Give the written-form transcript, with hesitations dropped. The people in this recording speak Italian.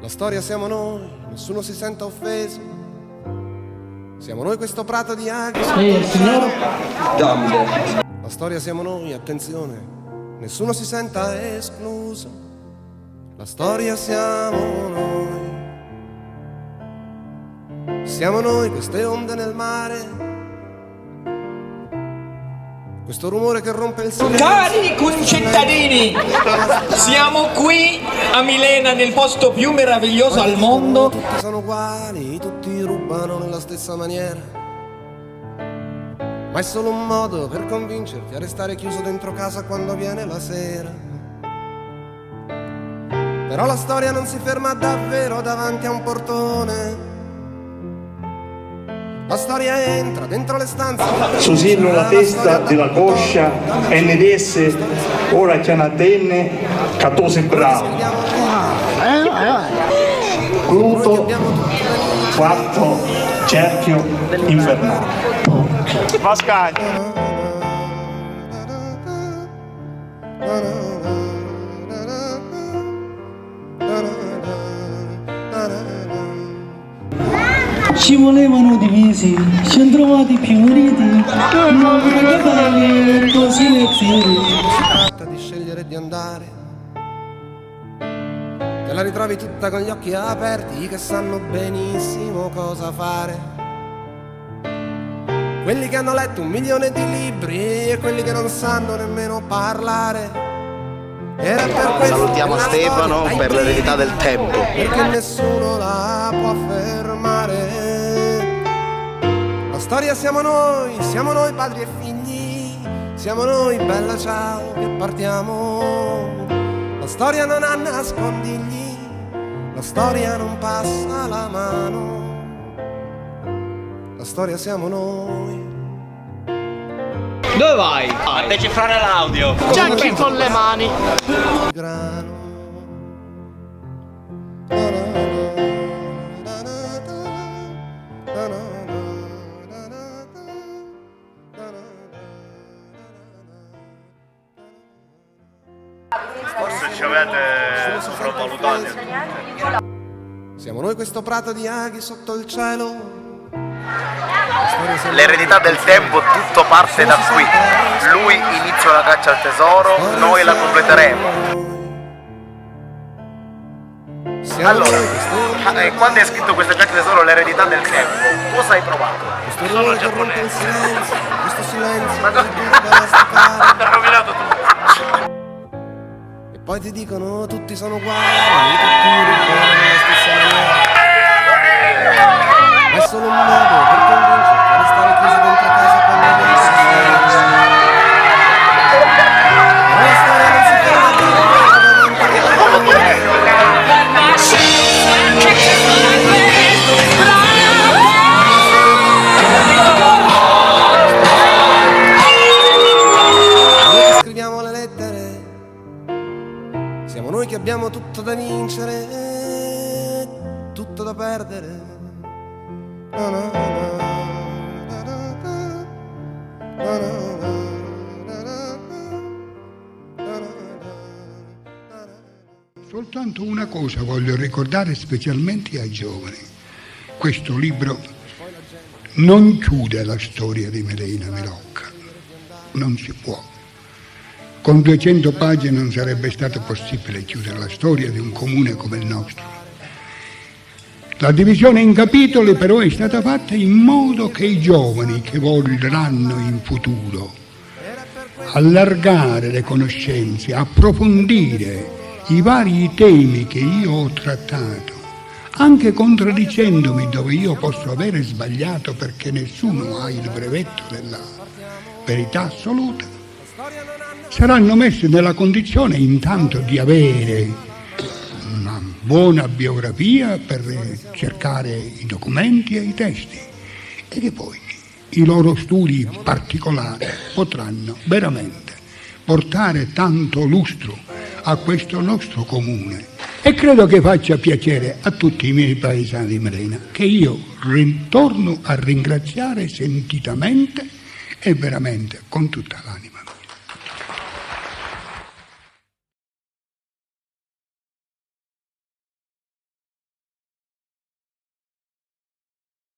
La storia siamo noi, nessuno si senta offeso. Siamo noi questo prato di aghi. Signor Davide. La storia siamo noi, attenzione, nessuno si senta escluso. La storia siamo noi. Siamo noi queste onde nel mare. Questo rumore che rompe il silenzio. Cari concittadini, siamo qui a Milena, nel posto più meraviglioso al mondo. Tutti sono uguali, tutti rubano nella stessa maniera. Ma è solo un modo per convincerti a restare chiuso dentro casa quando viene la sera. Però la storia non si ferma davvero davanti a un portone. La storia entra dentro le stanze. Susillo la testa della coscia NDS ora chianatenne catose bravo. Pluto quarto cerchio infernale. Pascaglia. Ci volevano divisi, ci siamo trovati più uniti, non fare così lezioni. Si tratta di scegliere e di andare. Te la ritrovi tutta con gli occhi aperti, che sanno benissimo cosa fare. Quelli che hanno letto 1 milione di libri e quelli che non sanno nemmeno parlare. Era per questo Salutiamo Stefano per l'eredità del tempo. Perché nessuno la può fermare. La storia siamo noi padri e figli. Siamo noi, bella ciao, che partiamo. La storia non ha nascondigli. La storia non passa la mano. La storia siamo noi. Dove vai? A decifrare l'audio. Giacchi con le mani. Grano. Forse ci avete sopravvalutato. Siamo noi questo prato di aghi sotto il cielo. L'eredità del tempo, tutto parte da qui. Lui inizia la caccia al tesoro, noi la completeremo. Allora, quando hai scritto questa caccia al tesoro, l'eredità del tempo, cosa hai provato? Questo rumore che rompe il silenzio, questo silenzio Ma che dura per staccare. ti ha rovinato tutto. E poi ti dicono tutti sono uguali, tutti rubano nella stessa maniera. Ma è solo un modo per convincerti a restare chiuso dentro casa quando viene la sera. Ma la storia non si ferma più davanti noi che scriviamo le lettere. Siamo noi che abbiamo tutto da vincere, tutto da perdere. Soltanto una cosa voglio ricordare specialmente ai giovani. Questo libro non chiude la storia di Milena Milocca, non si può. Con 200 pagine non sarebbe stato possibile chiudere la storia di un comune come il nostro. La divisione in capitoli però è stata fatta in modo che i giovani che vorranno in futuro allargare le conoscenze, approfondire i vari temi che io ho trattato, anche contraddicendomi dove io posso avere sbagliato perché nessuno ha il brevetto della verità assoluta, saranno messi nella condizione intanto di avere una buona biografia per cercare i documenti e i testi e che poi i loro studi particolari potranno veramente portare tanto lustro a questo nostro comune e credo che faccia piacere a tutti i miei paesani di Milena, che io ritorno a ringraziare sentitamente e veramente con tutta l'anima.